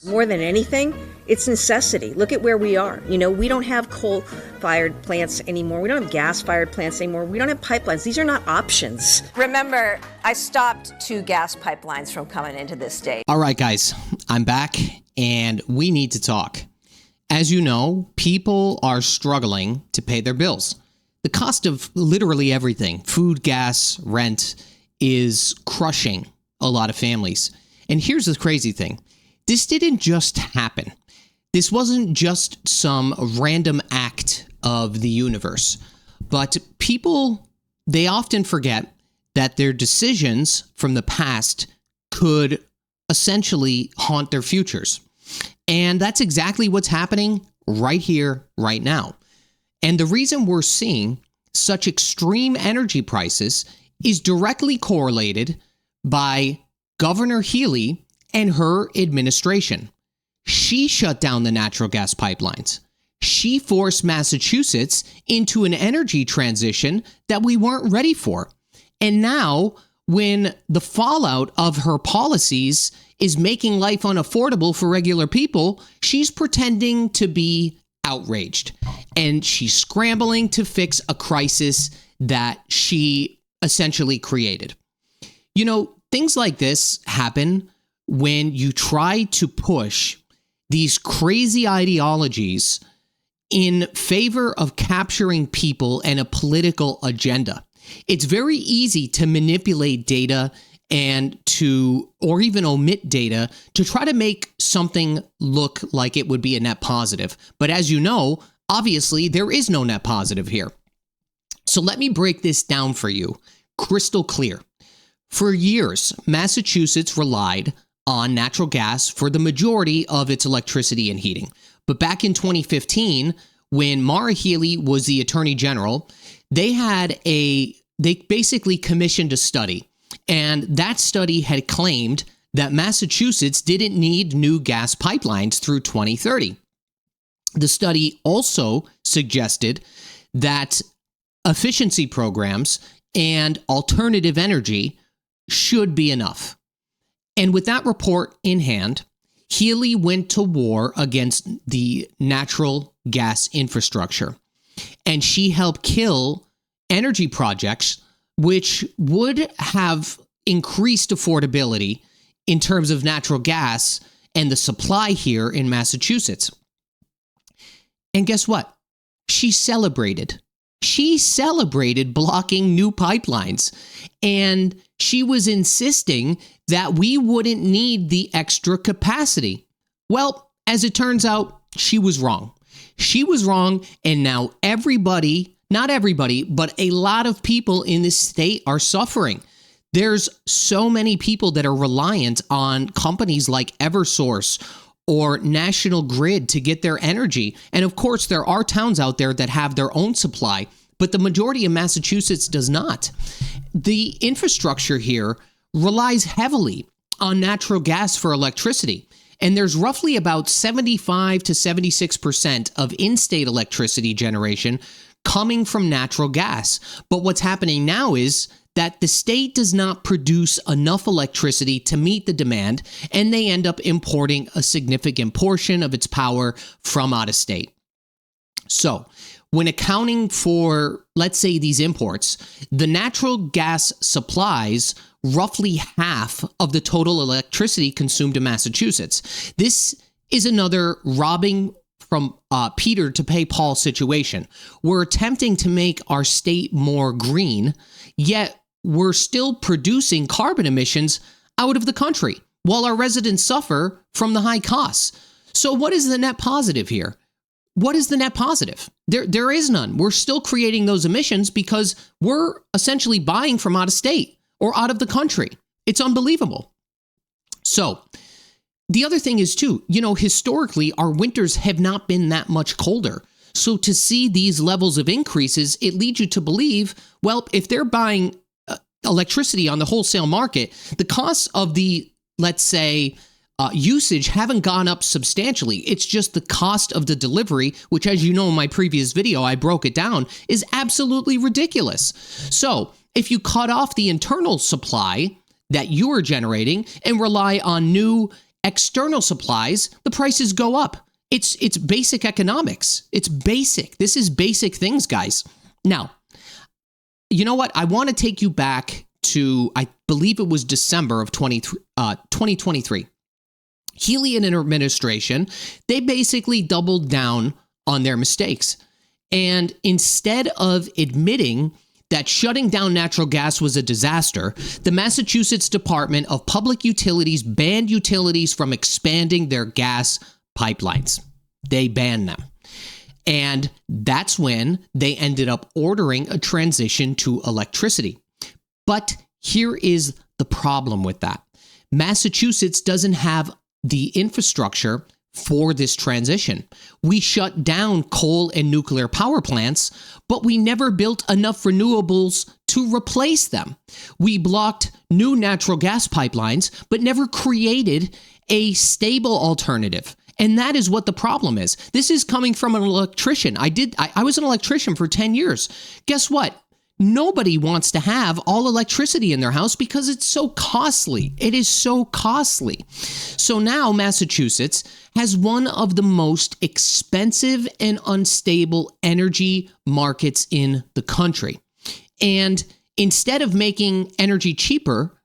More than anything, it's necessity. Look at where we are. We don't have coal-fired plants anymore. We don't have gas-fired plants anymore. We don't have pipelines. These are not options. Remember, I stopped 2 gas pipelines from coming into this state. All right, guys, I'm back, and we need to talk. As you know, people are struggling to pay their bills. The cost of literally everything, food, gas, rent, is crushing a lot of families. And here's the crazy thing. This didn't just happen. This wasn't just some random act of the universe. But people, they often forget that their decisions from the past could essentially haunt their futures. And that's exactly what's happening right here, right now. And the reason we're seeing such extreme energy prices is directly correlated by Governor Healey and her administration. She shut down the natural gas pipelines. She forced Massachusetts into an energy transition that we weren't ready for. And now, when the fallout of her policies is making life unaffordable for regular people, she's pretending to be outraged. And she's scrambling to fix a crisis that she essentially created. Things like this happen when you try to push these crazy ideologies in favor of capturing people and a political agenda. It's very easy to manipulate data or even omit data to try to make something look like it would be a net positive. But as you know, obviously there is no net positive here. So let me break this down for you crystal clear. For years, Massachusetts relied on natural gas for the majority of its electricity and heating. But back in 2015, when Maura Healey was the Attorney General, they basically commissioned a study. And that study had claimed that Massachusetts didn't need new gas pipelines through 2030. The study also suggested that efficiency programs and alternative energy should be enough. And with that report in hand, Healey went to war against the natural gas infrastructure. And she helped kill energy projects which would have increased affordability in terms of natural gas and the supply here in Massachusetts. And guess what? She celebrated. She celebrated blocking new pipelines. And she was insisting that we wouldn't need the extra capacity. Well, as it turns out, she was wrong. She was wrong, and now everybody, not everybody, but a lot of people in this state are suffering. There's so many people that are reliant on companies like Eversource or National Grid to get their energy. And of course, there are towns out there that have their own supply, but the majority of Massachusetts does not. The infrastructure here relies heavily on natural gas for electricity. And there's roughly about 75 to 76% of in-state electricity generation coming from natural gas. But what's happening now is that the state does not produce enough electricity to meet the demand, and they end up importing a significant portion of its power from out of state. So, when accounting for, let's say, these imports, the natural gas supplies roughly half of the total electricity consumed in Massachusetts. This is another robbing from Peter to pay Paul situation. We're attempting to make our state more green, yet we're still producing carbon emissions out of the country while our residents suffer from the high costs. So what is the net positive here? What is the net positive? There is none. We're still creating those emissions because we're essentially buying from out of state or out of the country. It's unbelievable. So the other thing is too, historically, our winters have not been that much colder. So to see these levels of increases, it leads you to believe, well, if they're buying electricity on the wholesale market, the costs of the, let's say, usage haven't gone up substantially. It's just the cost of the delivery, which, as you know, in my previous video, I broke it down, is absolutely ridiculous. So if you cut off the internal supply that you are generating and rely on new external supplies, the prices go up. It's basic economics. It's basic. This is basic things, guys. Now, you know what? I want to take you back to, I believe it was December of 2023. Healey and her administration, they basically doubled down on their mistakes. And instead of admitting that shutting down natural gas was a disaster, the Massachusetts Department of Public Utilities banned utilities from expanding their gas pipelines. They banned them. And that's when they ended up ordering a transition to electricity. But here is the problem with that. Massachusetts doesn't have the infrastructure for this transition. We shut down coal and nuclear power plants, but we never built enough renewables to replace them. We blocked new natural gas pipelines, but never created a stable alternative. And that is what the problem is. This is coming from an electrician. I was an electrician for 10 years. Guess what? Nobody wants to have all electricity in their house because it's so costly. It is so costly. So now Massachusetts has one of the most expensive and unstable energy markets in the country. And instead of making energy cheaper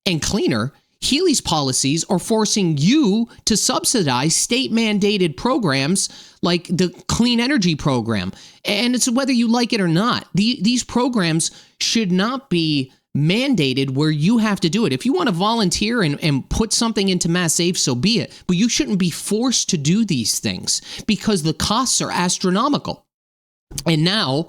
and cleaner, Healey's policies are forcing you to subsidize state-mandated programs like the Clean Energy Program. And it's whether you like it or not. These programs should not be mandated where you have to do it. If you want to volunteer and put something into Mass Save, so be it. But you shouldn't be forced to do these things because the costs are astronomical. And now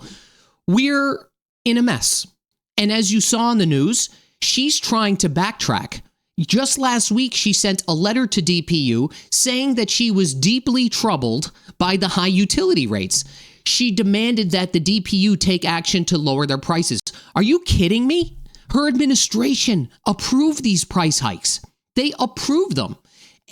we're in a mess. And as you saw in the news, she's trying to backtrack. Just last week, she sent a letter to DPU saying that she was deeply troubled by the high utility rates. She demanded that the DPU take action to lower their prices. Are you kidding me? Her administration approved these price hikes. They approved them.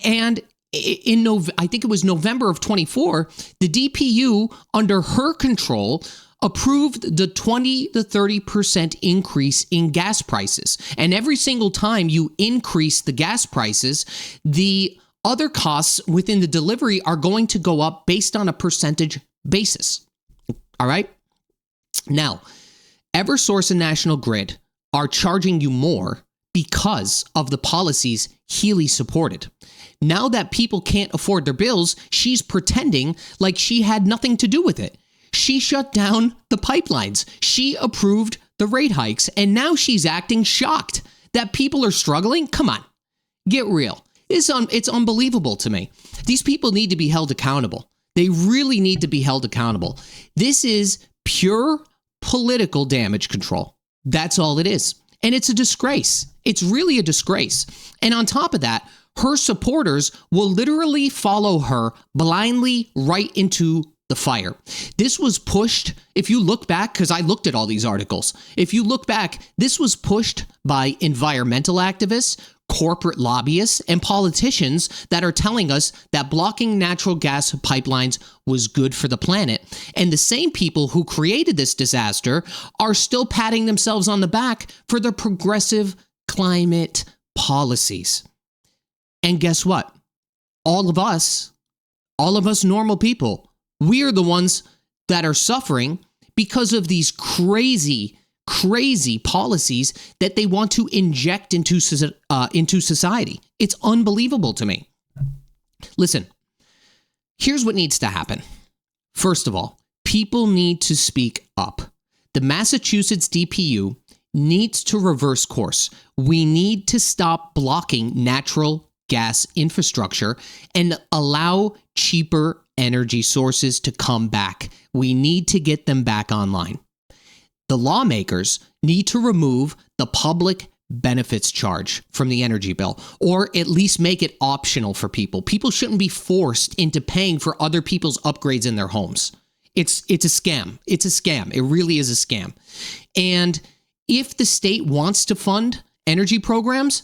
And I think it was November of 24, the DPU, under her control, approved the 20 to 30% increase in gas prices. And every single time you increase the gas prices, the other costs within the delivery are going to go up based on a percentage basis. All right? Now, Eversource and National Grid are charging you more because of the policies Healey supported. Now that people can't afford their bills, she's pretending like she had nothing to do with it. She shut down the pipelines. She approved the rate hikes. And now she's acting shocked that people are struggling. Come on, get real. It's unbelievable to me. These people need to be held accountable. They really need to be held accountable. This is pure political damage control. That's all it is. And it's a disgrace. It's really a disgrace. And on top of that, her supporters will literally follow her blindly right into the fire. This was pushed, if you look back, because I looked at all these articles, if you look back, this was pushed by environmental activists, corporate lobbyists, and politicians that are telling us that blocking natural gas pipelines was good for the planet. And the same people who created this disaster are still patting themselves on the back for their progressive climate policies. And guess what? All of us normal people, we are the ones that are suffering because of these crazy policies that they want to inject into society. It's unbelievable to me. Listen, here's what needs to happen. First of all, people need to speak up. The Massachusetts DPU needs to reverse course. We need to stop blocking natural gas infrastructure and allow cheaper energy sources to come back. We need to get them back online. The lawmakers need to remove the public benefits charge from the energy bill, or at least make it optional for people. People shouldn't be forced into paying for other people's upgrades in their homes. It's a scam. It's a scam. It really is a scam. And if the state wants to fund energy programs,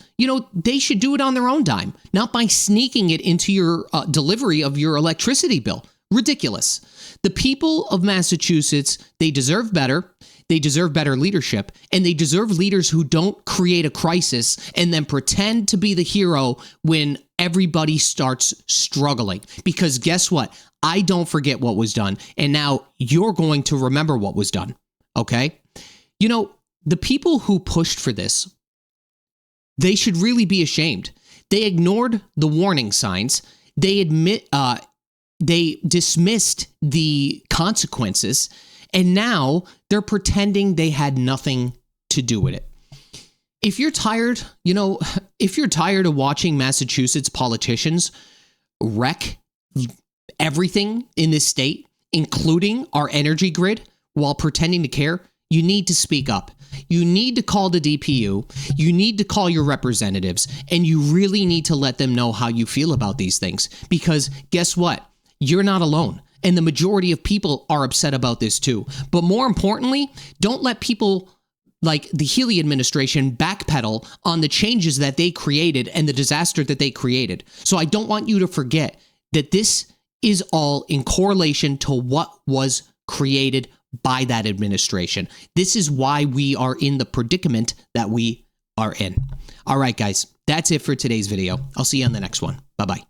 they should do it on their own dime, not by sneaking it into your delivery of your electricity bill. Ridiculous. The people of Massachusetts, they deserve better. They deserve better leadership, and they deserve leaders who don't create a crisis and then pretend to be the hero when everybody starts struggling. Because guess what? I don't forget what was done, and now you're going to remember what was done, okay? You know, the people who pushed for this, they should really be ashamed. They ignored the warning signs. They dismissed the consequences, and now they're pretending they had nothing to do with it. If you're tired, if you're tired of watching Massachusetts politicians wreck everything in this state, including our energy grid, while pretending to care, you need to speak up. You need to call the DPU. You need to call your representatives, and you really need to let them know how you feel about these things. Because guess what? You're not alone. And the majority of people are upset about this too. But more importantly, don't let people like the Healey administration backpedal on the changes that they created and the disaster that they created. So I don't want you to forget that this is all in correlation to what was created by that administration. This is why we are in the predicament that we are in. All right, guys, that's it for today's video. I'll see you on the next one. Bye-bye.